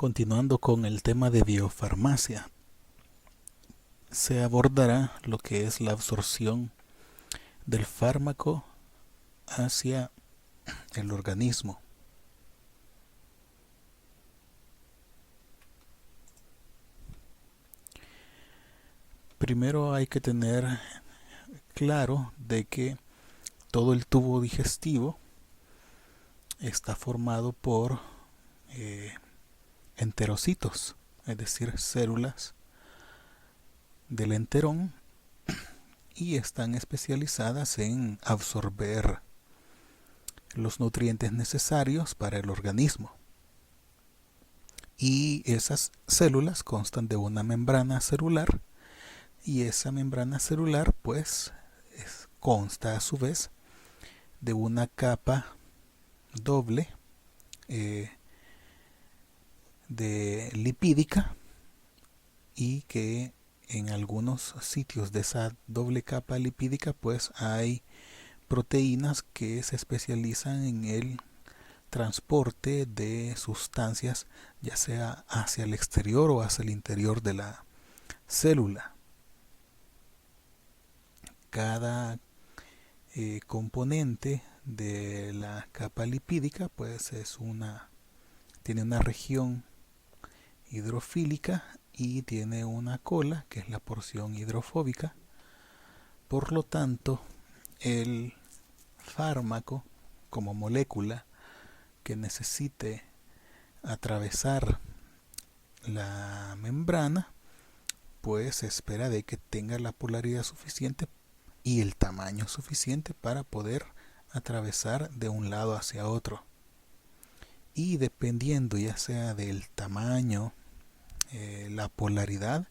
Continuando con el tema de biofarmacia, se abordará lo que es la absorción del fármaco hacia el organismo. Primero hay que tener claro de que todo el tubo digestivo está formado por enterocitos, es decir, células del enterón, y están especializadas en absorber los nutrientes necesarios para el organismo. Y esas células constan de una membrana celular, y esa membrana celular pues consta a su vez de una capa doble de lipídica, y que en algunos sitios de esa doble capa lipídica pues hay proteínas que se especializan en el transporte de sustancias, ya sea hacia el exterior o hacia el interior de la célula. Cada componente de la capa lipídica pues tiene una región hidrofílica y tiene una cola que es la porción hidrofóbica. Por lo tanto, el fármaco como molécula que necesite atravesar la membrana pues se espera de que tenga la polaridad suficiente y el tamaño suficiente para poder atravesar de un lado hacia otro. Y dependiendo ya sea del tamaño, la polaridad,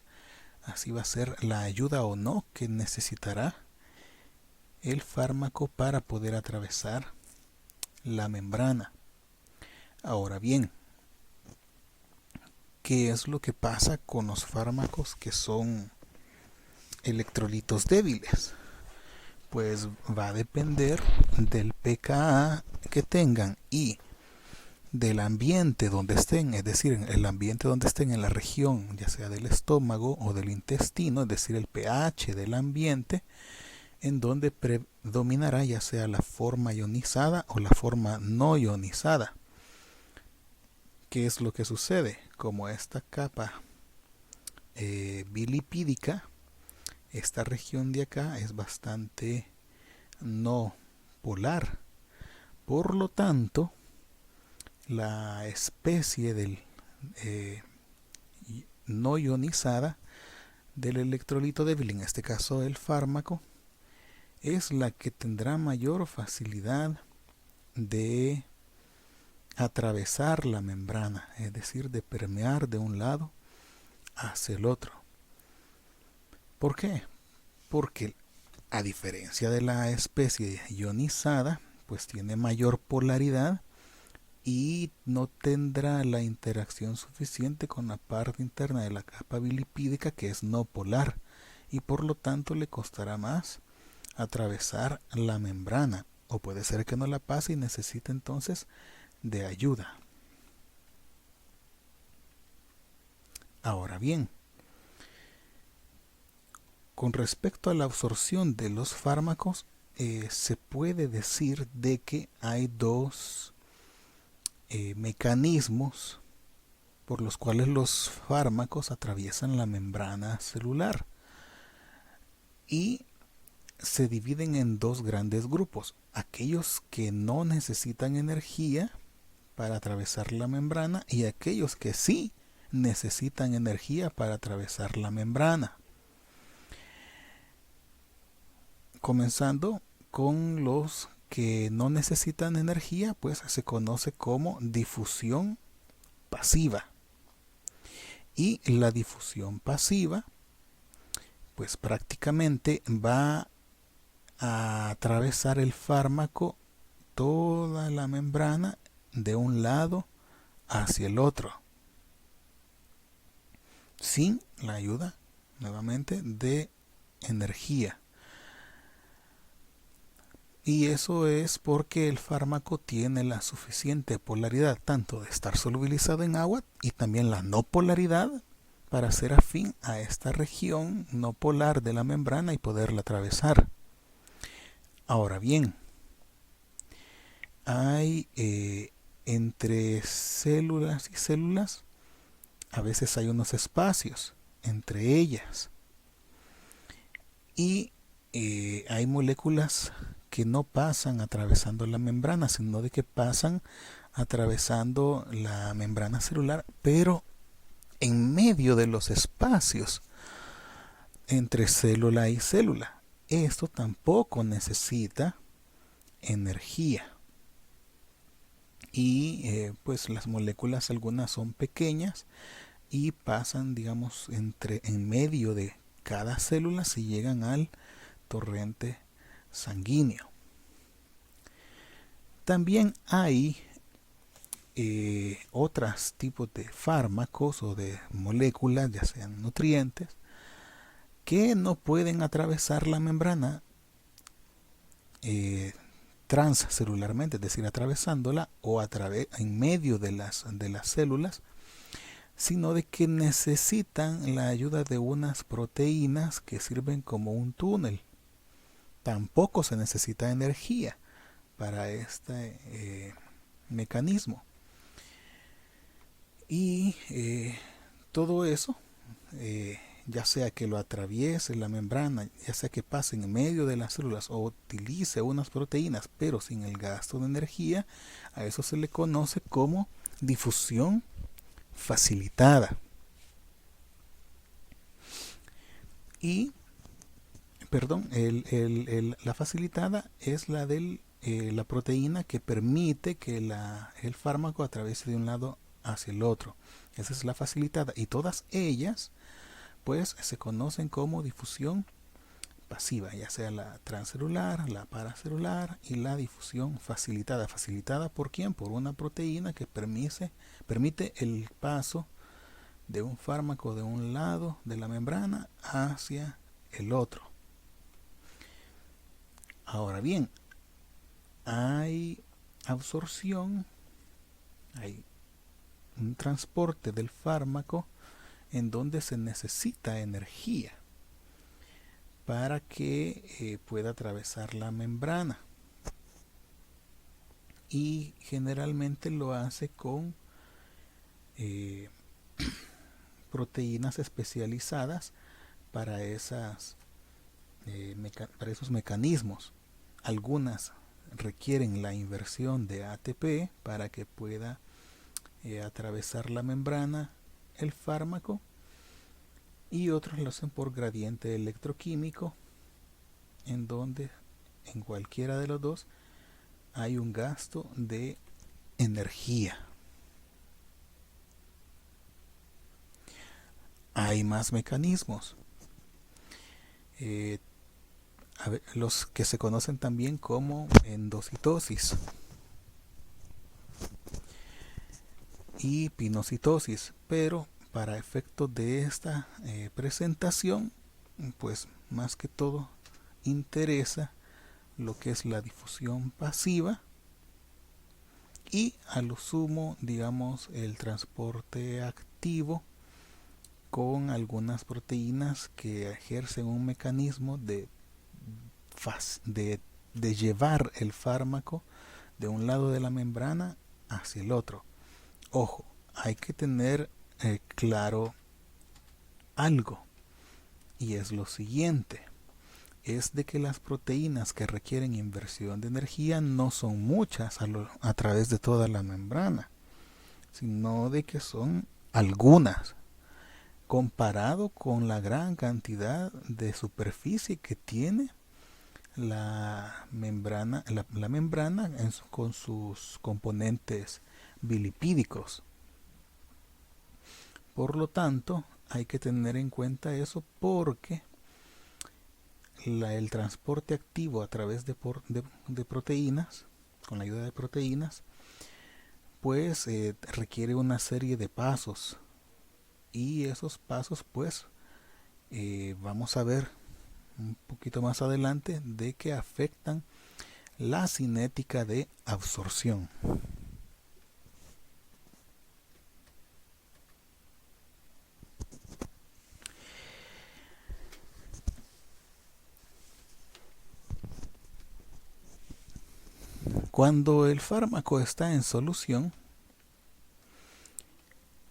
así va a ser la ayuda o no que necesitará el fármaco para poder atravesar la membrana. Ahora bien, ¿qué es lo que pasa con los fármacos que son electrolitos débiles? Pues va a depender del pKa que tengan y del ambiente donde estén, es decir, el ambiente donde estén en la región, ya sea del estómago o del intestino, es decir, el pH del ambiente, en donde predominará ya sea la forma ionizada o la forma no ionizada. ¿Qué es lo que sucede? Como esta capa bilipídica, esta región de acá es bastante no polar. Por lo tanto, la especie del no ionizada del electrolito débil, en este caso el fármaco, es la que tendrá mayor facilidad de atravesar la membrana, es decir, de permear de un lado hacia el otro. ¿Por qué? Porque a diferencia de la especie ionizada, pues tiene mayor polaridad y no tendrá la interacción suficiente con la parte interna de la capa bilipídica, que es no polar, y por lo tanto le costará más atravesar la membrana, o puede ser que no la pase y necesite entonces de ayuda. Ahora bien, con respecto a la absorción de los fármacos, se puede decir de que hay dos mecanismos por los cuales los fármacos atraviesan la membrana celular, y se dividen en dos grandes grupos: aquellos que no necesitan energía para atravesar la membrana y aquellos que sí necesitan energía para atravesar la membrana. Comenzando con los que no necesitan energía, pues se conoce como difusión pasiva. Y la difusión pasiva pues prácticamente va a atravesar el fármaco toda la membrana de un lado hacia el otro, sin la ayuda nuevamente de energía. Y eso es porque el fármaco tiene la suficiente polaridad tanto de estar solubilizado en agua y también la no polaridad para ser afín a esta región no polar de la membrana y poderla atravesar. Ahora bien, hay entre células y células, a veces hay unos espacios entre ellas. Y hay moléculas que no pasan atravesando la membrana, sino de que pasan atravesando la membrana celular, pero en medio de los espacios entre célula y célula. Esto tampoco necesita energía. Y pues las moléculas algunas son pequeñas y pasan, digamos, en medio de cada célula si llegan al torrente sanguíneo. También hay otros tipos de fármacos o de moléculas, ya sean nutrientes, que no pueden atravesar la membrana transcelularmente, es decir, atravesándola o en medio de las células, sino de que necesitan la ayuda de unas proteínas que sirven como un túnel. Tampoco se necesita energía para este mecanismo. Y todo eso, ya sea que lo atraviese la membrana, ya sea que pase en medio de las células o utilice unas proteínas, pero sin el gasto de energía, a eso se le conoce como difusión facilitada. Y, perdón, la facilitada es la de la proteína que permite que el fármaco atraviese de un lado hacia el otro. Esa es la facilitada. Y todas ellas, pues, se conocen como difusión pasiva, ya sea la transcelular, la paracelular y la difusión facilitada. ¿Facilitada por quién? Por una proteína que permite el paso de un fármaco de un lado de la membrana hacia el otro. Ahora bien, hay absorción, hay un transporte del fármaco en donde se necesita energía para que pueda atravesar la membrana, y generalmente lo hace con proteínas especializadas para para esos mecanismos. Algunas requieren la inversión de ATP para que pueda atravesar la membrana el fármaco, y otros lo hacen por gradiente electroquímico, en donde en cualquiera de los dos hay un gasto de energía. Hay más mecanismos, los que se conocen también como endocitosis y pinocitosis, pero para efectos de esta presentación, pues más que todo interesa lo que es la difusión pasiva y a lo sumo, digamos, el transporte activo con algunas proteínas que ejercen un mecanismo de llevar el fármaco de un lado de la membrana hacia el otro. Ojo, hay que tener claro algo, y es lo siguiente: es de que las proteínas que requieren inversión de energía no son muchas a través de toda la membrana, sino de que son algunas, comparado con la gran cantidad de superficie que tiene la membrana, con sus componentes bilipídicos. Por lo tanto, hay que tener en cuenta eso, porque el transporte activo a través de proteínas, con la ayuda de proteínas, pues requiere una serie de pasos, y esos pasos pues vamos a ver un poquito más adelante de que afectan la cinética de absorción. Cuando el fármaco está en solución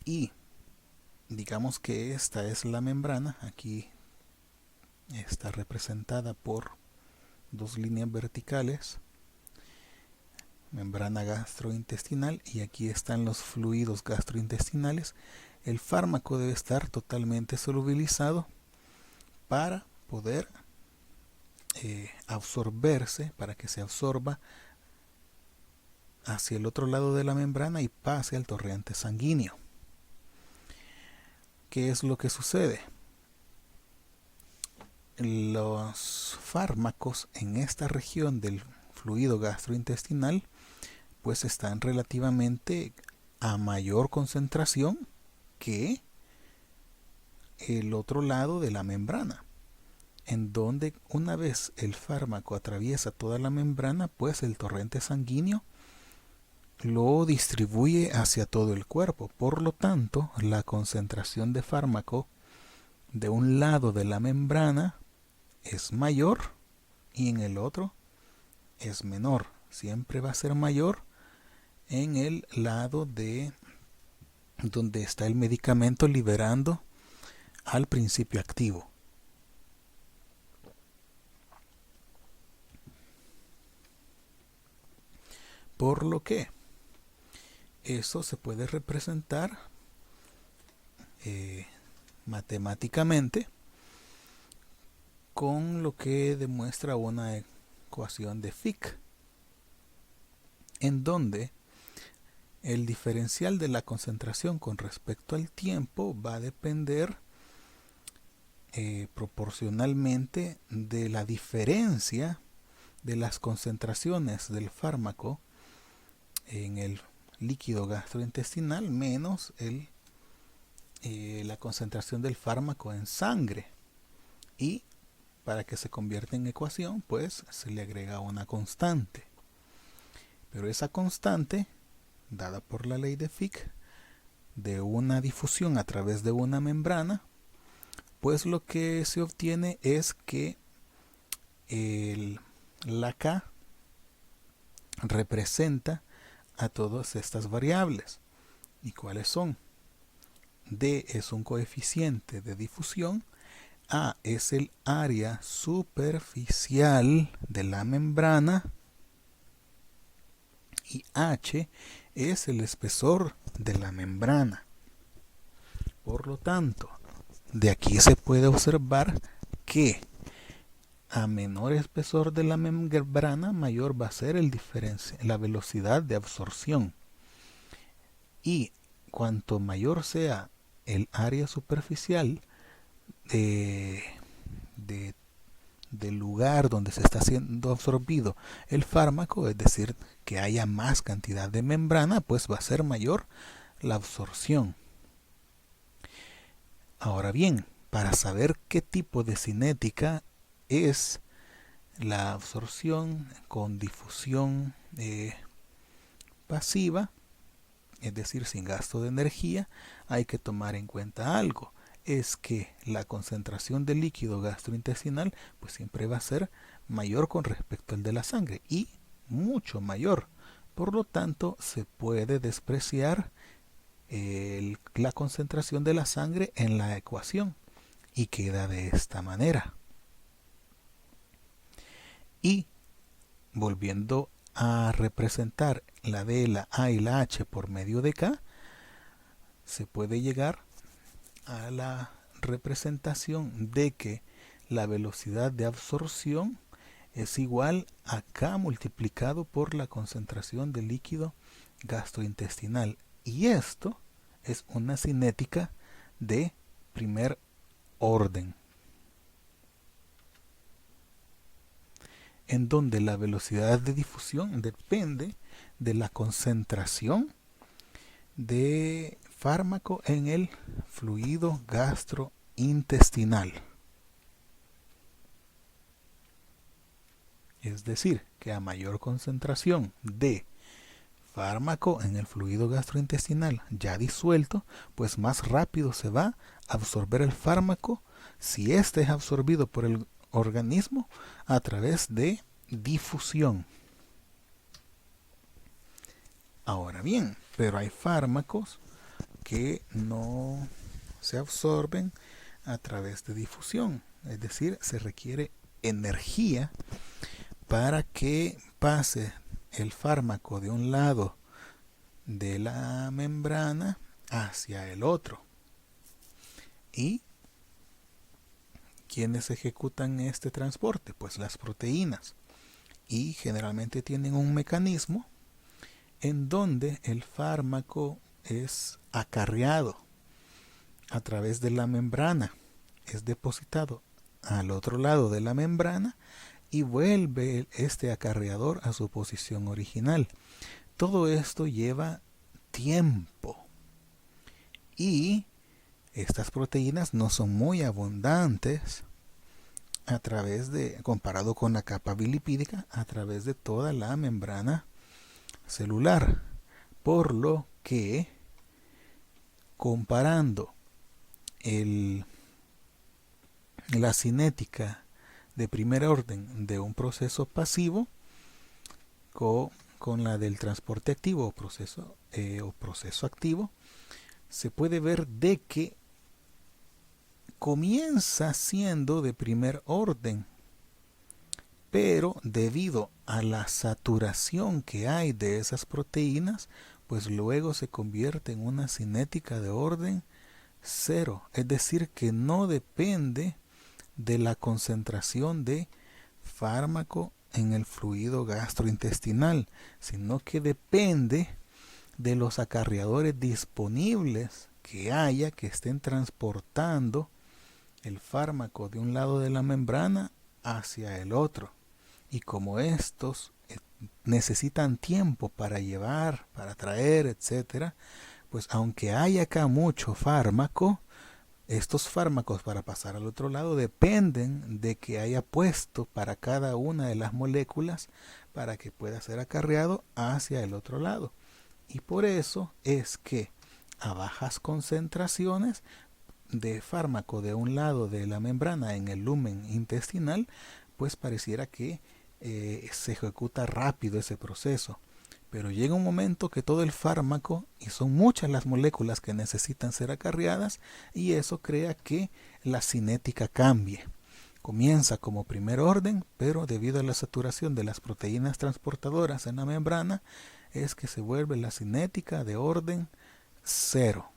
y digamos que esta es la membrana, aquí está representada por dos líneas verticales, membrana gastrointestinal, y aquí están los fluidos gastrointestinales. El fármaco debe estar totalmente solubilizado para poder absorberse, para que se absorba hacia el otro lado de la membrana y pase al torrente sanguíneo. ¿Qué es lo que sucede? Los fármacos en esta región del fluido gastrointestinal pues están relativamente a mayor concentración que el otro lado de la membrana, en donde una vez el fármaco atraviesa toda la membrana, pues el torrente sanguíneo lo distribuye hacia todo el cuerpo. Por lo tanto, la concentración de fármaco de un lado de la membrana es mayor y en el otro es menor. Siempre va a ser mayor en el lado de donde está el medicamento liberando al principio activo. Por lo que eso se puede representar matemáticamente con lo que demuestra una ecuación de Fick, en donde el diferencial de la concentración con respecto al tiempo va a depender proporcionalmente de la diferencia de las concentraciones del fármaco en el líquido gastrointestinal menos la concentración del fármaco en sangre, y para que se convierta en ecuación pues se le agrega una constante, pero esa constante dada por la ley de Fick de una difusión a través de una membrana, pues lo que se obtiene es que la K representa a todas estas variables. ¿Y cuáles son? D es un coeficiente de difusión, A es el área superficial de la membrana y H es el espesor de la membrana. Por lo tanto, de aquí se puede observar que a menor espesor de la membrana, mayor va a ser la velocidad de absorción. Y cuanto mayor sea el área superficial del lugar donde se está siendo absorbido el fármaco, es decir, que haya más cantidad de membrana, pues va a ser mayor la absorción. Ahora bien, para saber qué tipo de cinética es la absorción con difusión pasiva, es decir, sin gasto de energía, hay que tomar en cuenta algo. Es que la concentración de líquido gastrointestinal pues siempre va a ser mayor con respecto al de la sangre y mucho mayor. Por lo tanto, se puede despreciar la concentración de la sangre en la ecuación y queda de esta manera. Y volviendo a representar la D, la A y la H por medio de K, se puede llegar a la representación de que la velocidad de absorción es igual a K multiplicado por la concentración de líquido gastrointestinal. Y esto es una cinética de primer orden, en donde la velocidad de difusión depende de la concentración de fármaco en el fluido gastrointestinal. Es decir, que a mayor concentración de fármaco en el fluido gastrointestinal ya disuelto, pues más rápido se va a absorber el fármaco si éste es absorbido por el organismo a través de difusión. Ahora bien, pero hay fármacos que no se absorben a través de difusión, es decir, se requiere energía para que pase el fármaco de un lado de la membrana hacia el otro. ¿Y quiénes ejecutan este transporte? Pues las proteínas. Y generalmente tienen un mecanismo en donde el fármaco es acarreado a través de la membrana, es depositado al otro lado de la membrana y vuelve este acarreador a su posición original. Todo esto lleva tiempo y estas proteínas no son muy abundantes a través de, comparado con la capa bilipídica, a través de toda la membrana celular, por lo que comparando la cinética de primer orden de un proceso pasivo con la del transporte activo o proceso activo, se puede ver de que comienza siendo de primer orden, pero debido a la saturación que hay de esas proteínas, pues luego se convierte en una cinética de orden cero, es decir, que no depende de la concentración de fármaco en el fluido gastrointestinal, sino que depende de los acarreadores disponibles que haya que estén transportando el fármaco de un lado de la membrana hacia el otro. Y como estos necesitan tiempo para llevar, para traer, etcétera, pues aunque hay acá mucho fármaco, estos fármacos para pasar al otro lado dependen de que haya puesto para cada una de las moléculas para que pueda ser acarreado hacia el otro lado. Y por eso es que a bajas concentraciones de fármaco de un lado de la membrana en el lumen intestinal, pues pareciera que se ejecuta rápido ese proceso. Pero llega un momento que todo el fármaco, y son muchas las moléculas que necesitan ser acarreadas, y eso crea que la cinética cambie. Comienza como primer orden, pero debido a la saturación de las proteínas transportadoras en la membrana, es que se vuelve la cinética de orden cero.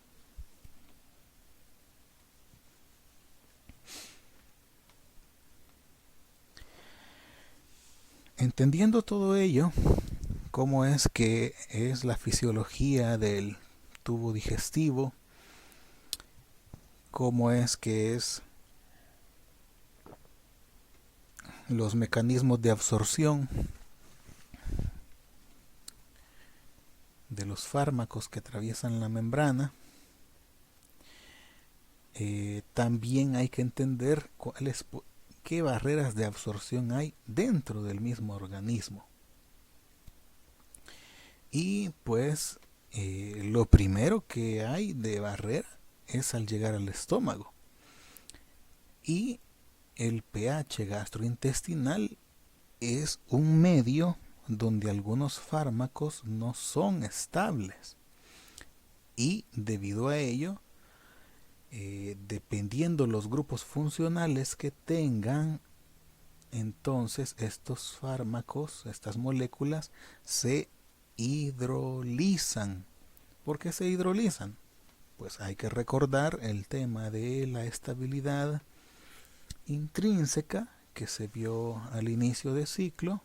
Entendiendo todo ello, cómo es que es la fisiología del tubo digestivo, cómo es que es los mecanismos de absorción de los fármacos que atraviesan la membrana, también hay que entender qué barreras de absorción hay dentro del mismo organismo. Y pues lo primero que hay de barrera es al llegar al estómago. Y el pH gastrointestinal es un medio donde algunos fármacos no son estables. Y debido a ello, dependiendo los grupos funcionales que tengan, entonces estos fármacos, estas moléculas, se hidrolizan. ¿Por qué se hidrolizan? Pues hay que recordar el tema de la estabilidad intrínseca que se vio al inicio del ciclo,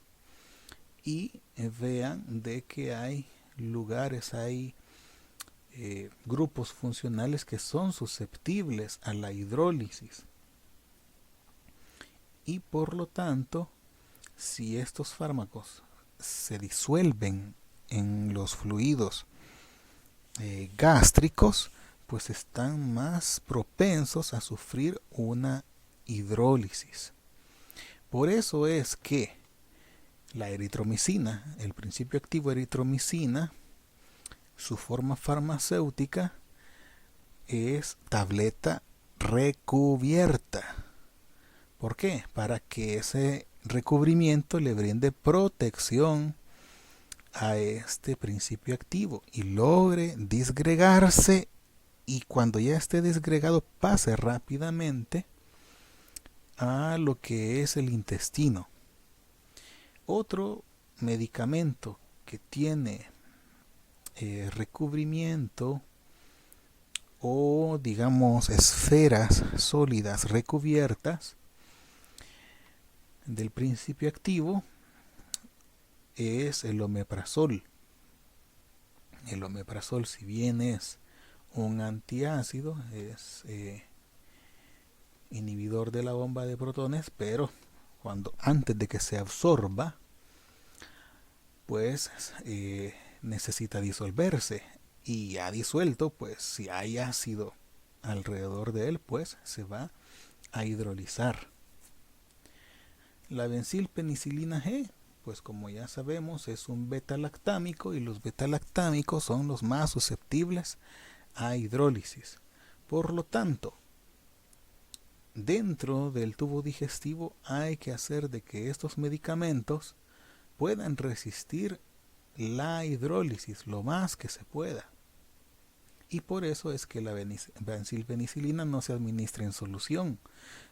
y vean de que hay lugares, hay grupos funcionales que son susceptibles a la hidrólisis, y por lo tanto, si estos fármacos se disuelven en los fluidos gástricos, pues están más propensos a sufrir una hidrólisis. Por eso es que La eritromicina, el principio activo eritromicina, su forma farmacéutica es tableta recubierta. ¿Por qué? Para que ese recubrimiento le brinde protección a este principio activo y logre disgregarse, y cuando ya esté disgregado pase rápidamente a lo que es el intestino. Otro medicamento que tiene recubrimiento o digamos esferas sólidas recubiertas del principio activo es el omeprazol. El omeprazol, si bien es un antiácido, es inhibidor de la bomba de protones, pero antes de que se absorba, pues necesita disolverse, y ya disuelto, pues si hay ácido alrededor de él, pues se va a hidrolizar. La bencilpenicilina G, pues como ya sabemos, es un beta-lactámico, y los beta-lactámicos son los más susceptibles a hidrólisis. Por lo tanto, dentro del tubo digestivo hay que hacer de que estos medicamentos puedan resistir la hidrólisis lo más que se pueda. Y por eso es que la bencilpenicilina no se administra en solución,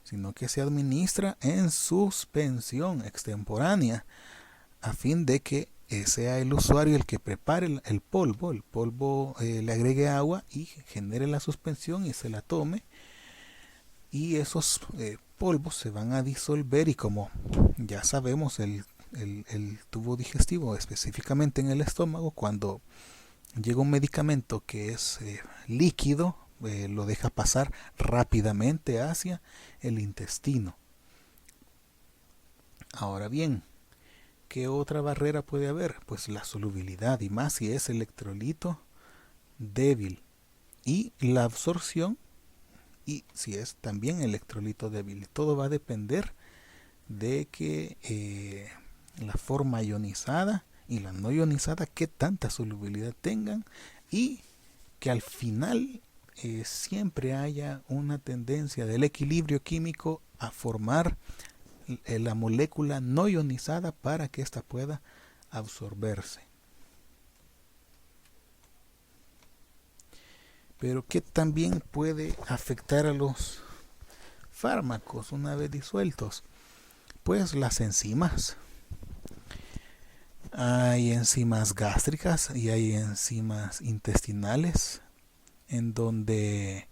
sino que se administra en suspensión extemporánea, a fin de que sea el usuario el que prepare el polvo. El polvo le agregue agua y genere la suspensión y se la tome, y esos polvos se van a disolver, y como ya sabemos, el tubo digestivo, específicamente en el estómago, cuando llega un medicamento que es líquido, lo deja pasar rápidamente hacia el intestino. Ahora bien, ¿qué otra barrera puede haber? Pues la solubilidad, y más si es electrolito débil, y la absorción, y si es también electrolito débil. Todo va a depender de que la forma ionizada y la no ionizada, qué tanta solubilidad tengan, y que al final siempre haya una tendencia del equilibrio químico a formar la molécula no ionizada para que ésta pueda absorberse. Pero ¿qué también puede afectar a los fármacos una vez disueltos? Pues las enzimas. Hay enzimas gástricas y hay enzimas intestinales, en donde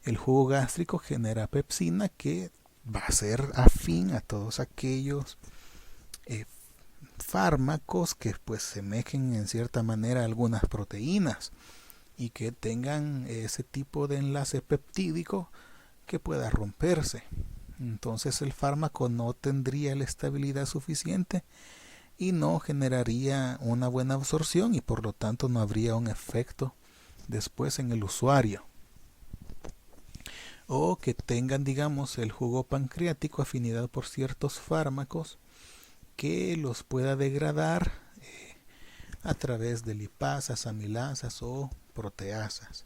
el jugo gástrico genera pepsina, que va a ser afín a todos aquellos fármacos que pues semejen en cierta manera a algunas proteínas y que tengan ese tipo de enlace peptídico que pueda romperse. Entonces el fármaco no tendría la estabilidad suficiente y no generaría una buena absorción, y por lo tanto no habría un efecto después en el usuario. O que tengan, digamos, el jugo pancreático afinidad por ciertos fármacos que los pueda degradar a través de lipasas, amilasas o proteasas.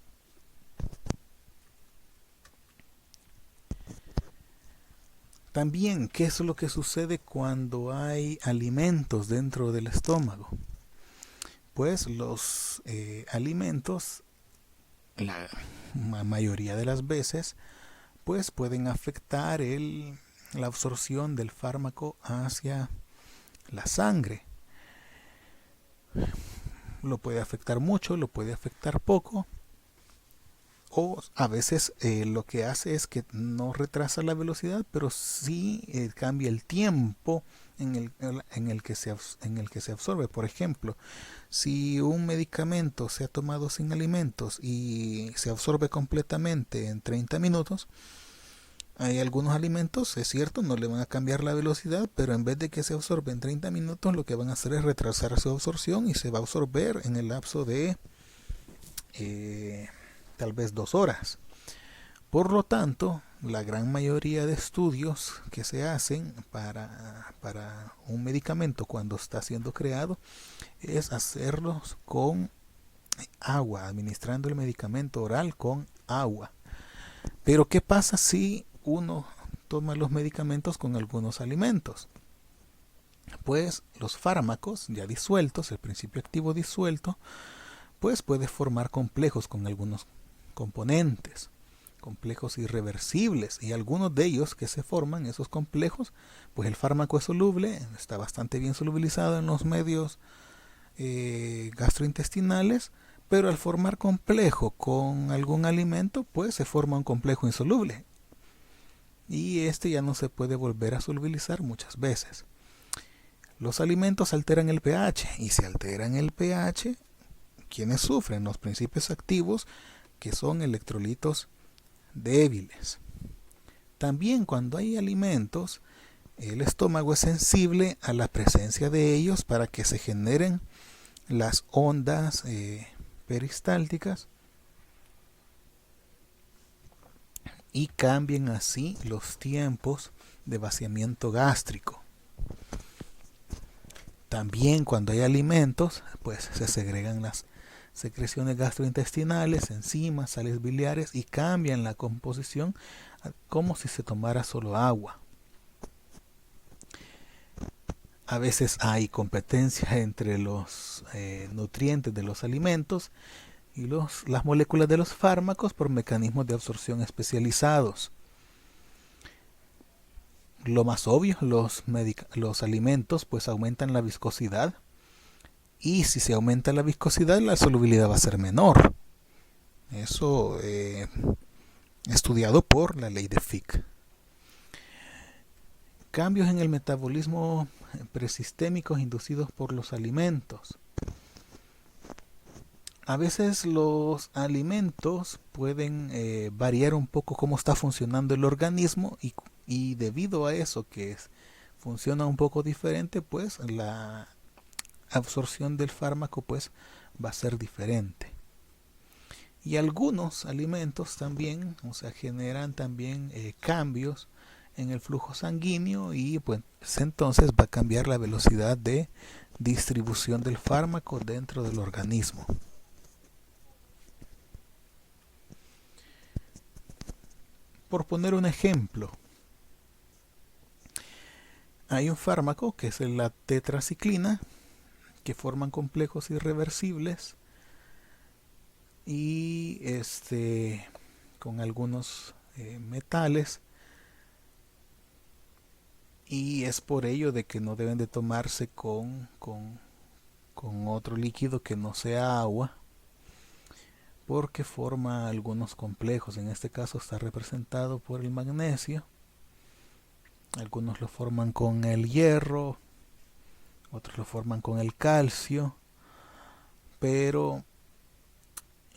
También, ¿qué es lo que sucede cuando hay alimentos dentro del estómago? Pues los alimentos, la mayoría de las veces, pues pueden afectar la absorción del fármaco hacia la sangre. Lo puede afectar mucho, lo puede afectar poco, o a veces lo que hace es que no retrasa la velocidad, pero sí cambia el tiempo en el que se absorbe. Por ejemplo, si un medicamento se ha tomado sin alimentos y se absorbe completamente en 30 minutos, hay algunos alimentos, es cierto, no le van a cambiar la velocidad, pero en vez de que se absorbe en 30 minutos, lo que van a hacer es retrasar su absorción, y se va a absorber en el lapso de tal vez 2 horas. Por lo tanto, la gran mayoría de estudios que se hacen para un medicamento cuando está siendo creado es hacerlos con agua, administrando el medicamento oral con agua. Pero ¿qué pasa si uno toma los medicamentos con algunos alimentos? Pues los fármacos ya disueltos, el principio activo disuelto, pues puede formar complejos con algunos componentes, complejos irreversibles, y algunos de ellos que se forman, esos complejos, pues el fármaco es soluble, está bastante bien solubilizado en los medios gastrointestinales, pero al formar complejo con algún alimento, pues se forma un complejo insoluble, y este ya no se puede volver a solubilizar muchas veces. Los alimentos alteran el pH, y si alteran el pH, ¿quiénes sufren? Los principios activos, que son electrolitos débiles. También cuando hay alimentos, el estómago es sensible a la presencia de ellos para que se generen las ondas peristálticas y cambien así los tiempos de vaciamiento gástrico. También cuando hay alimentos, pues se segregan las secreciones gastrointestinales, enzimas, sales biliares, y cambian la composición como si se tomara solo agua. A veces hay competencia entre los nutrientes de los alimentos y las moléculas de los fármacos por mecanismos de absorción especializados. Lo más obvio, los alimentos pues aumentan la viscosidad, y si se aumenta la viscosidad, la solubilidad va a ser menor. Eso estudiado por la ley de Fick. Cambios en el metabolismo presistémicos inducidos por los alimentos. A veces los alimentos pueden variar un poco cómo está funcionando el organismo, y debido a eso que funciona un poco diferente, pues la absorción del fármaco pues va a ser diferente. Y algunos alimentos también, o sea, generan también cambios en el flujo sanguíneo, y pues entonces va a cambiar la velocidad de distribución del fármaco dentro del organismo. Por poner un ejemplo, hay un fármaco que es la tetraciclina, que forman complejos irreversibles y con algunos metales, y es por ello de que no deben de tomarse con otro líquido que no sea agua, porque forma algunos complejos. En este caso está representado por el magnesio. Algunos lo forman con el hierro, otros lo forman con el calcio, pero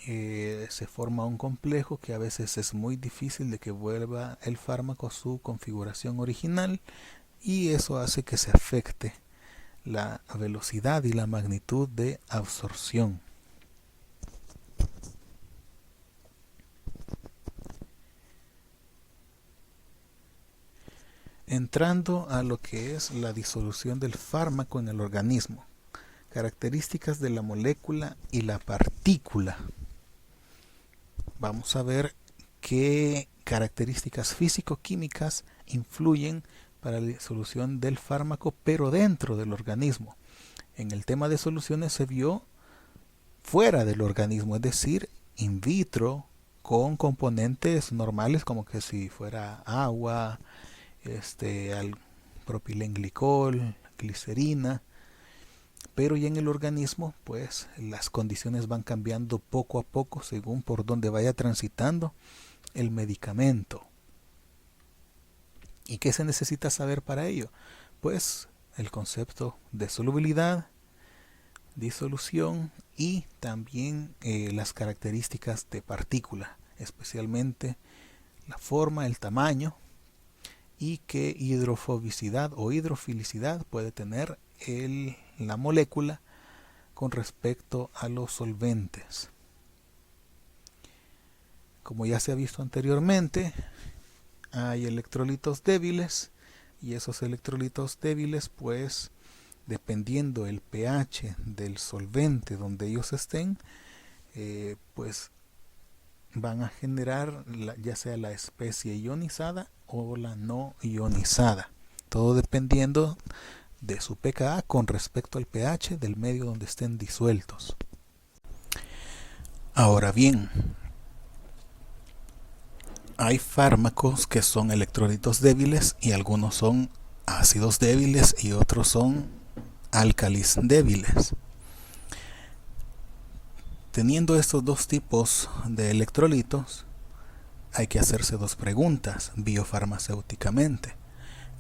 se forma un complejo que a veces es muy difícil de que vuelva el fármaco a su configuración original, y eso hace que se afecte la velocidad y la magnitud de absorción. Entrando a lo que es la disolución del fármaco en el organismo, características de la molécula y la partícula. Vamos a ver qué características físico-químicas influyen para la disolución del fármaco, pero dentro del organismo. En el tema de soluciones se vio fuera del organismo, es decir, in vitro, con componentes normales como que si fuera agua, al propilenglicol, glicerina, pero ya en el organismo pues las condiciones van cambiando poco a poco según por donde vaya transitando el medicamento. ¿Y qué se necesita saber para ello? Pues el concepto de solubilidad, disolución y también las características de partícula, especialmente la forma, el tamaño, y qué hidrofobicidad o hidrofilicidad puede tener la molécula con respecto a los solventes. Como ya se ha visto anteriormente, hay electrolitos débiles, y esos electrolitos débiles, pues dependiendo el pH del solvente donde ellos estén, pues van a generar ya sea la especie ionizada o la no ionizada, todo dependiendo de su pKa con respecto al pH del medio donde estén disueltos. Ahora bien, hay fármacos que son electrolitos débiles y algunos son ácidos débiles y otros son álcalis débiles. Teniendo estos dos tipos de electrolitos, hay que hacerse dos preguntas biofarmacéuticamente: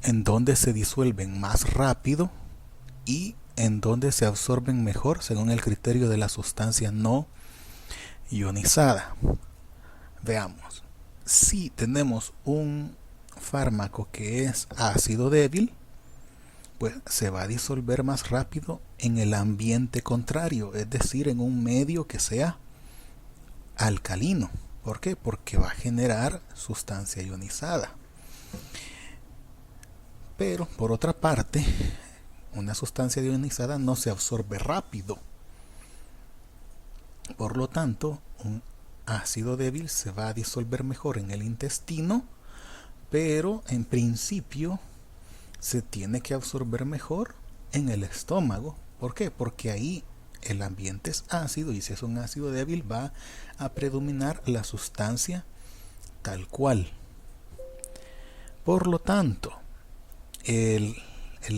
¿en dónde se disuelven más rápido y en dónde se absorben mejor según el criterio de la sustancia no ionizada? Veamos. Si tenemos un fármaco que es ácido débil, pues se va a disolver más rápido en el ambiente contrario, es decir, en un medio que sea alcalino. ¿Por qué? Porque va a generar sustancia ionizada. Pero por otra parte, una sustancia ionizada no se absorbe rápido. Por lo tanto, un ácido débil se va a disolver mejor en el intestino, pero en principio se tiene que absorber mejor en el estómago. ¿Por qué? Porque ahí el ambiente es ácido, y si es un ácido débil va a predominar la sustancia tal cual. Por lo tanto, el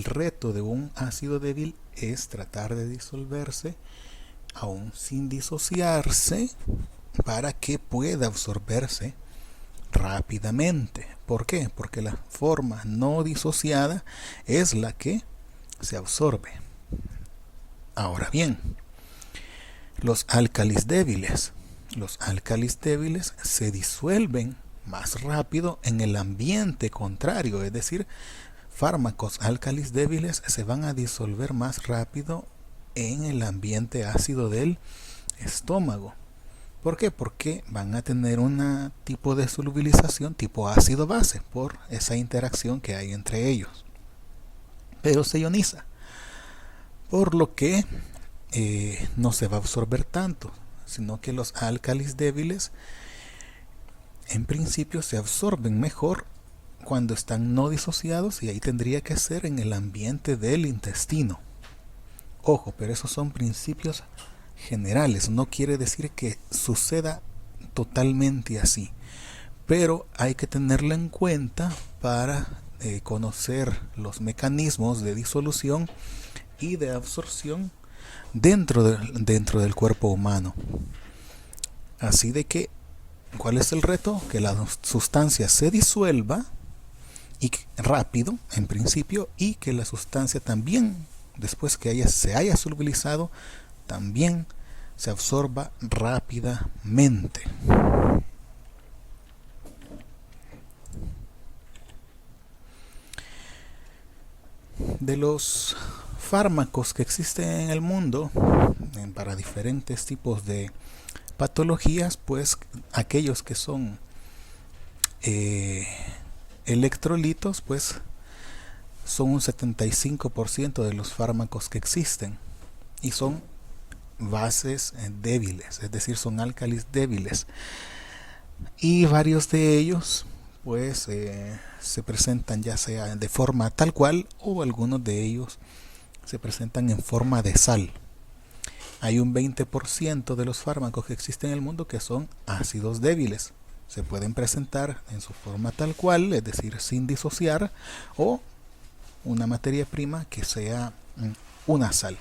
reto de un ácido débil es tratar de disolverse aún sin disociarse para que pueda absorberse rápidamente. ¿Por qué? Porque la forma no disociada es la que se absorbe. Ahora bien, los álcalis débiles se disuelven más rápido en el ambiente contrario, es decir, fármacos álcalis débiles se van a disolver más rápido en el ambiente ácido del estómago. ¿Por qué? Porque van a tener un tipo de solubilización tipo ácido-base por esa interacción que hay entre ellos. Pero se ioniza, por lo que no se va a absorber tanto, sino que los álcalis débiles en principio se absorben mejor cuando están no disociados, y ahí tendría que ser en el ambiente del intestino. Ojo, pero esos son principios generales, no quiere decir que suceda totalmente así, pero hay que tenerlo en cuenta para conocer los mecanismos de disolución y de absorción dentro del cuerpo humano. Así de que, ¿cuál es el reto? Que la sustancia se disuelva y rápido en principio, y que la sustancia también, después que se haya solubilizado, también se absorba rápidamente. De los fármacos que existen en el mundo para diferentes tipos de patologías, pues aquellos que son electrolitos, pues son un 75% de los fármacos que existen, y son bases débiles, es decir, son álcalis débiles, y varios de ellos pues se presentan ya sea de forma tal cual, o algunos de ellos se presentan en forma de sal. Hay un 20% de los fármacos que existen en el mundo que son ácidos débiles. Se pueden presentar en su forma tal cual, es decir, sin disociar, o una materia prima que sea una sal.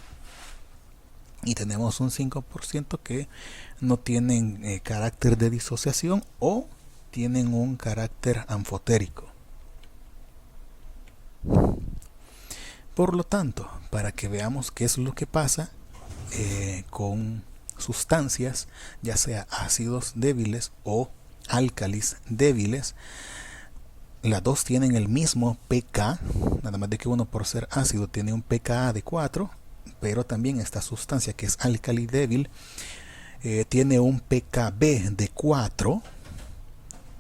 Y tenemos un 5% que no tienen carácter de disociación o tienen un carácter anfotérico. Por lo tanto, para que veamos qué es lo que pasa con sustancias, ya sea ácidos débiles o álcalis débiles, las dos tienen el mismo pK, nada más de que uno, por ser ácido, tiene un pKa de 4, pero también esta sustancia que es álcali débil tiene un pKb de 4,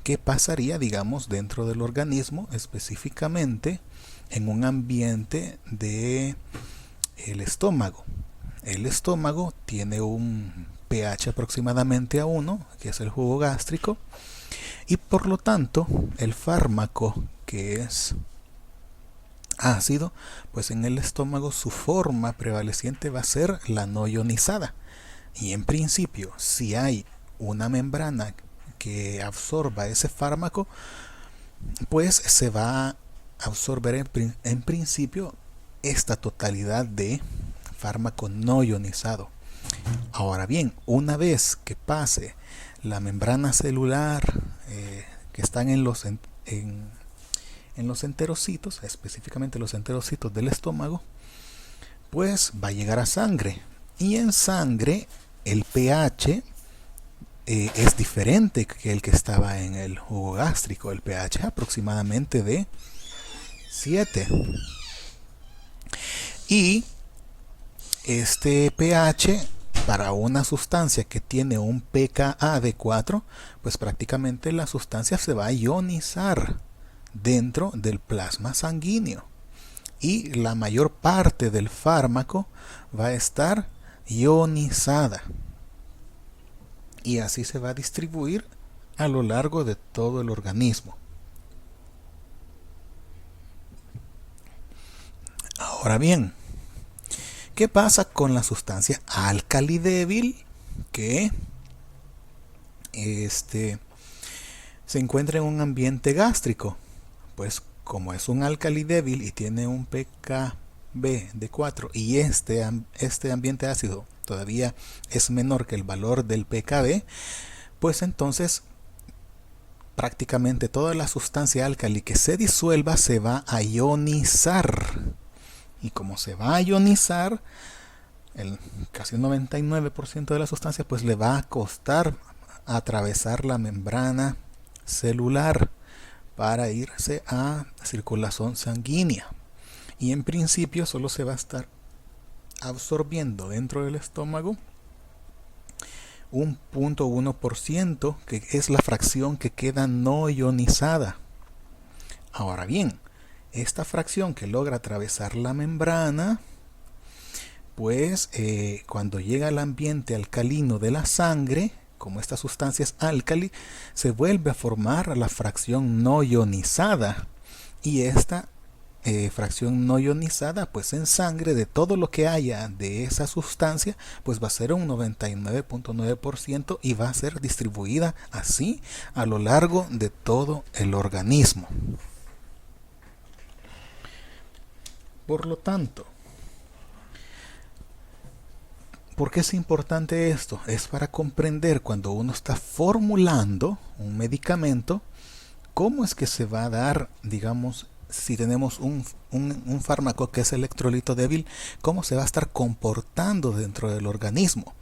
¿qué pasaría, digamos, dentro del organismo, específicamente en un ambiente de el estómago? El estómago tiene un pH aproximadamente a 1, que es el jugo gástrico, y por lo tanto el fármaco que es ácido, pues en el estómago su forma prevaleciente va a ser la no ionizada. Y en principio, si hay una membrana que absorba ese fármaco, pues se va a absorber en principio esta totalidad de fármaco no ionizado. Ahora bien, una vez que pase la membrana celular que están en los enterocitos, específicamente los enterocitos del estómago, pues va a llegar a sangre. Y en sangre el pH es diferente que el que estaba en el jugo gástrico. El pH es aproximadamente de 7. Y este pH para una sustancia que tiene un pKa de 4, pues prácticamente la sustancia se va a ionizar dentro del plasma sanguíneo. Y la mayor parte del fármaco va a estar ionizada. Y así se va a distribuir a lo largo de todo el organismo. Ahora bien, ¿qué pasa con la sustancia álcali débil que se encuentra en un ambiente gástrico? Pues como es un álcali débil y tiene un pKb de 4 y este ambiente ácido todavía es menor que el valor del pKb, pues entonces prácticamente toda la sustancia álcali que se disuelva se va a ionizar. Y como se va a ionizar, casi un 99% de la sustancia pues le va a costar atravesar la membrana celular para irse a circulación sanguínea. Y en principio solo se va a estar absorbiendo dentro del estómago un 0.1%, que es la fracción que queda no ionizada. Ahora bien, esta fracción que logra atravesar la membrana, pues cuando llega al ambiente alcalino de la sangre, como esta sustancia es álcali, se vuelve a formar la fracción no ionizada. Y esta fracción no ionizada, pues en sangre, de todo lo que haya de esa sustancia, pues va a ser un 99.9% y va a ser distribuida así a lo largo de todo el organismo. Por lo tanto, ¿por qué es importante esto? Es para comprender cuando uno está formulando un medicamento, cómo es que se va a dar, digamos, si tenemos un fármaco que es electrolito débil, cómo se va a estar comportando dentro del organismo,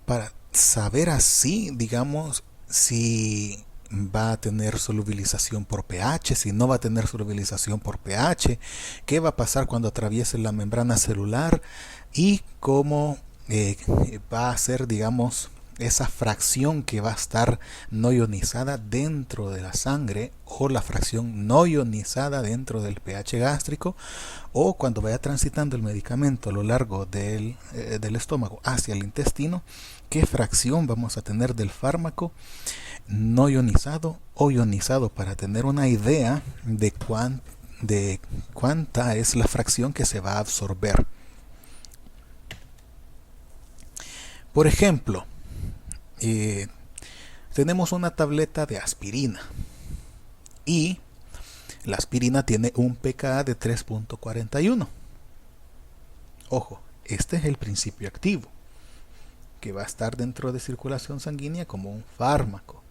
para saber así, digamos, si va a tener solubilización por pH, si no va a tener solubilización por pH, qué va a pasar cuando atraviese la membrana celular y cómo va a ser, digamos, esa fracción que va a estar no ionizada dentro de la sangre, o la fracción no ionizada dentro del pH gástrico, o cuando vaya transitando el medicamento a lo largo del estómago hacia el intestino, qué fracción vamos a tener del fármaco no ionizado o ionizado, para tener una idea de cuánta es la fracción que se va a absorber. Por ejemplo, tenemos una tableta de aspirina y la aspirina tiene un pKa de 3.41. Ojo, este es el principio activo que va a estar dentro de circulación sanguínea como un fármaco.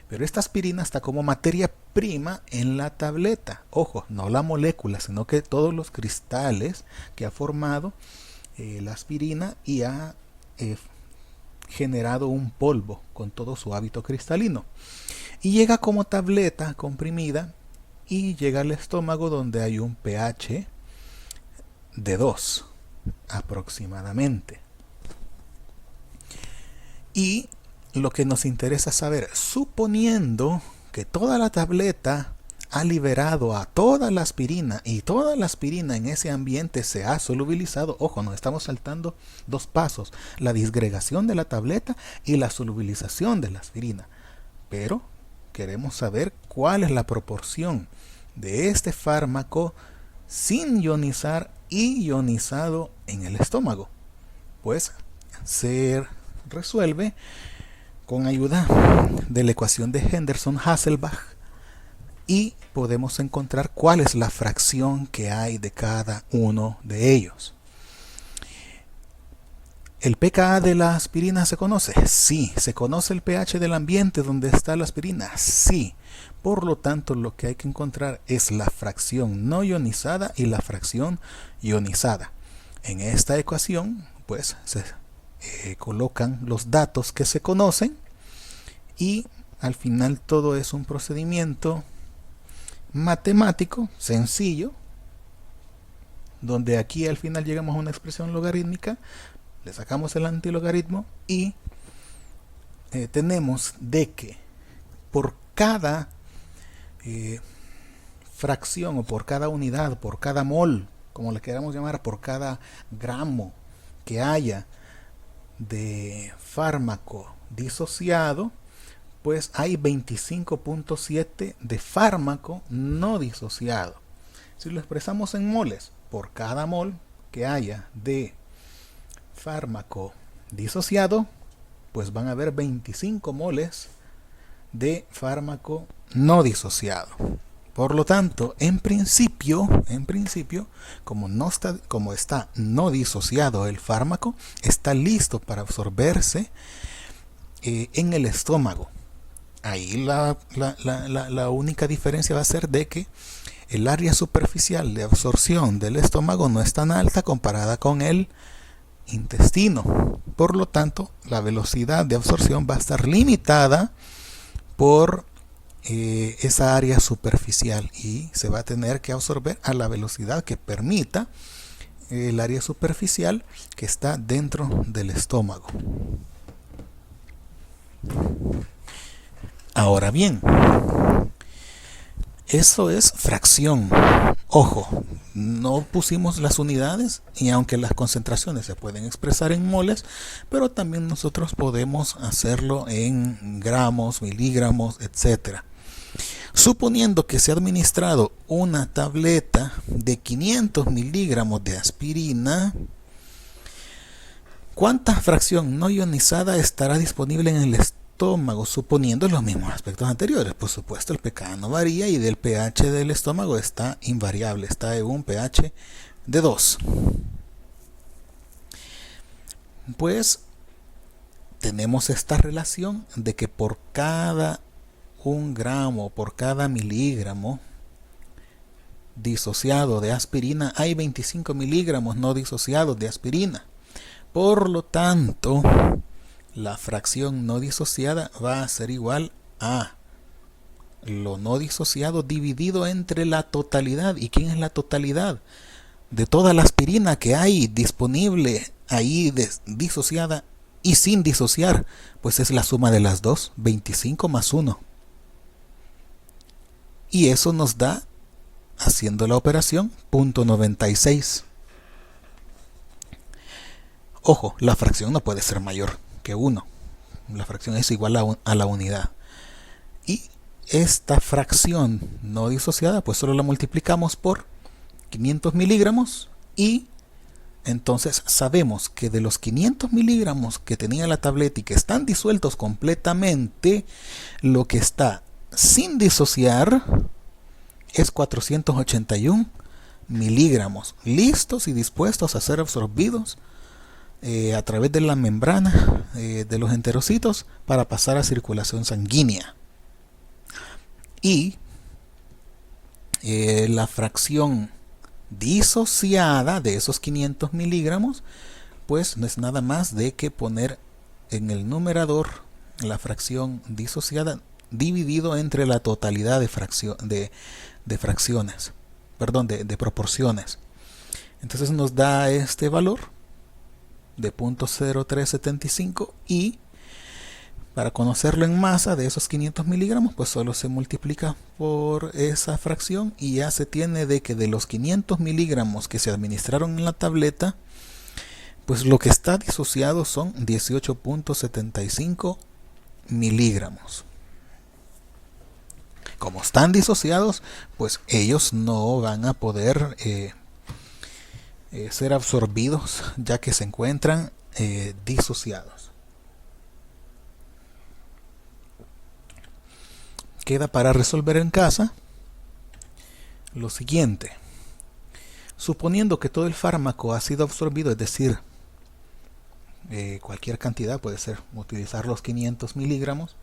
Pero esta aspirina está como materia prima en la tableta. Ojo, no la molécula, sino que todos los cristales que ha formado la aspirina y ha generado un polvo con todo su hábito cristalino. Y llega como tableta comprimida y llega al estómago, donde hay un pH de 2 aproximadamente. Y lo que nos interesa saber, suponiendo que toda la tableta ha liberado a toda la aspirina y toda la aspirina en ese ambiente se ha solubilizado. Ojo, nos estamos saltando dos pasos: la disgregación de la tableta y la solubilización de la aspirina. Pero queremos saber cuál es la proporción de este fármaco sin ionizar y ionizado en el estómago. Pues se resuelve con ayuda de la ecuación de Henderson-Hasselbalch y podemos encontrar cuál es la fracción que hay de cada uno de ellos. ¿El pKa de la aspirina se conoce? Sí. ¿Se conoce el pH del ambiente donde está la aspirina? Sí. Por lo tanto, lo que hay que encontrar es la fracción no ionizada y la fracción ionizada. En esta ecuación, pues, se colocan los datos que se conocen y al final todo es un procedimiento matemático sencillo, donde aquí al final llegamos a una expresión logarítmica, le sacamos el antilogaritmo y tenemos de que por cada fracción o por cada unidad, por cada mol, como le queramos llamar, por cada gramo que haya de fármaco disociado, pues hay 25.7 de fármaco no disociado. Si lo expresamos en moles, por cada mol que haya de fármaco disociado, pues van a haber 25 moles de fármaco no disociado. Por lo tanto, en principio, como está no disociado el fármaco, está listo para absorberse en el estómago. Ahí la única diferencia va a ser de que el área superficial de absorción del estómago no es tan alta comparada con el intestino. Por lo tanto, la velocidad de absorción va a estar limitada por esa área superficial y se va a tener que absorber a la velocidad que permita el área superficial que está dentro del estómago. Ahora bien, eso es fracción. Ojo, no pusimos las unidades y aunque las concentraciones se pueden expresar en moles, pero también nosotros podemos hacerlo en gramos, miligramos, etc. Suponiendo que se ha administrado una tableta de 500 miligramos de aspirina, ¿cuánta fracción no ionizada estará disponible en el estómago? Suponiendo los mismos aspectos anteriores. Por supuesto, el pKa no varía y del pH del estómago está invariable, está en un pH de 2. Pues tenemos esta relación de que por cada 1 gramo, por cada miligramo disociado de aspirina, hay 25 miligramos no disociados de aspirina. Por lo tanto, la fracción no disociada va a ser igual a lo no disociado dividido entre la totalidad. ¿Y quién es la totalidad? De toda la aspirina que hay disponible ahí disociada y sin disociar, pues es la suma de las dos, 25 más 1. Y eso nos da, haciendo la operación, 0.96. Ojo, la fracción no puede ser mayor que 1. La fracción es igual a la unidad. Y esta fracción no disociada, pues solo la multiplicamos por 500 miligramos y entonces sabemos que de los 500 miligramos que tenía la tableta y que están disueltos completamente, lo que está sin disociar es 481 miligramos, listos y dispuestos a ser absorbidos a través de la membrana de los enterocitos para pasar a circulación sanguínea. Y la fracción disociada de esos 500 miligramos, pues no es nada más de que poner en el numerador la fracción disociada dividido entre la totalidad de fracciones, perdón, de proporciones. Entonces nos da este valor de 0.0375 y Para conocerlo en masa de esos 500 miligramos, pues solo se multiplica por esa fracción y ya se tiene de que de los 500 miligramos que se administraron en la tableta, pues lo que está disociado son 18.75 miligramos. Como están disociados, pues ellos no van a poder ser absorbidos, ya que se encuentran disociados. Queda para resolver en casa lo siguiente. Suponiendo que todo el fármaco ha sido absorbido, es decir, cualquier cantidad, puede ser utilizar los 500 miligramos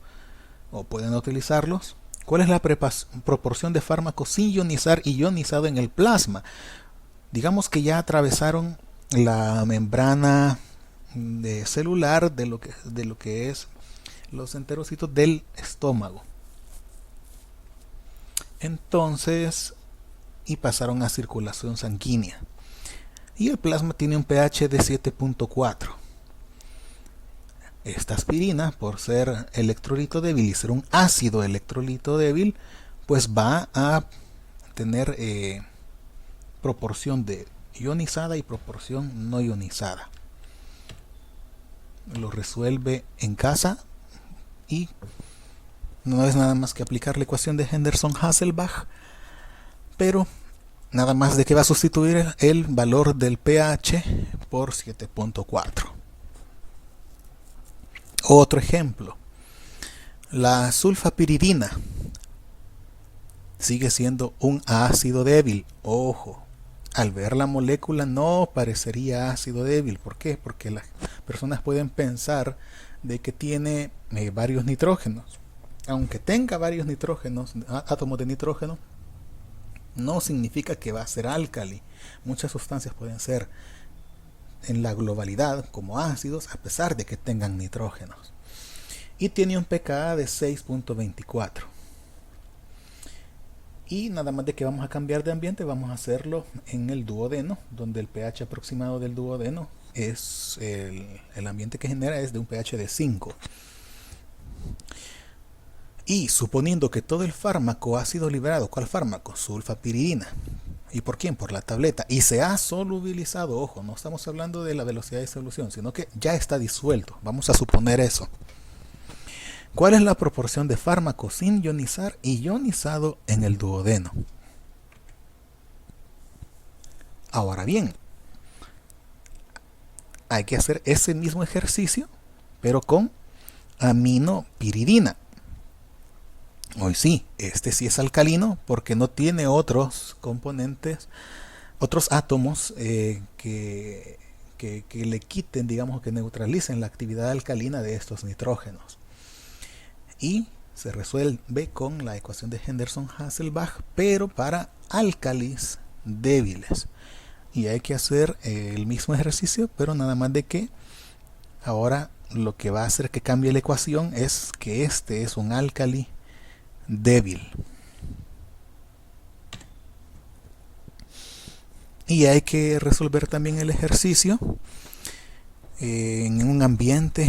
o pueden utilizarlos. ¿Cuál es la proporción de fármaco sin ionizar y ionizado en el plasma? Digamos que ya atravesaron la membrana celular de lo que es los enterocitos del estómago. Entonces, y pasaron a circulación sanguínea. Y el plasma tiene un pH de 7.4. Esta aspirina, por ser electrolito débil y ser un ácido electrolito débil, pues va a tener proporción de ionizada y proporción no ionizada. Lo resuelve en casa y no es nada más que aplicar la ecuación de Henderson-Hasselbalch, pero nada más de que va a sustituir el valor del pH por 7.4. Otro ejemplo, la sulfapiridina sigue siendo un ácido débil. Ojo, al ver la molécula no parecería ácido débil. ¿Por qué? Porque las personas pueden pensar de que tiene varios nitrógenos. Aunque tenga varios nitrógenos, átomos de nitrógeno, no significa que va a ser álcali. Muchas sustancias pueden ser en la globalidad como ácidos a pesar de que tengan nitrógenos. Y tiene un pKa de 6.24. Y nada más de que vamos a cambiar de ambiente, vamos a hacerlo en el duodeno, donde el pH aproximado del duodeno es el ambiente que genera es de un pH de 5. Y suponiendo que todo el fármaco ha sido liberado, ¿cuál fármaco? Sulfapiridina. ¿Y por quién? Por la tableta. Y se ha solubilizado, ojo, no estamos hablando de la velocidad de solución, sino que ya está disuelto. Vamos a suponer eso. ¿Cuál es la proporción de fármaco sin ionizar y ionizado en el duodeno? Ahora bien, hay que hacer ese mismo ejercicio, pero con aminopiridina. Hoy sí, este sí es alcalino porque no tiene otros componentes, otros átomos que le quiten, digamos, que neutralicen la actividad alcalina de estos nitrógenos. Y se resuelve con la ecuación de Henderson-Hasselbalch, pero para álcalis débiles. Y hay que hacer el mismo ejercicio, pero nada más de que ahora lo que va a hacer que cambie la ecuación es que este es un álcali débil. Y hay que resolver también el ejercicio en un ambiente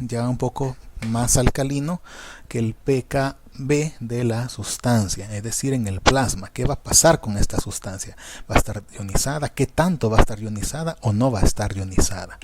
ya un poco más alcalino que el pKb de la sustancia, es decir, en el plasma. ¿Qué va a pasar con esta sustancia? ¿Va a estar ionizada? ¿Qué tanto va a estar ionizada o no va a estar ionizada?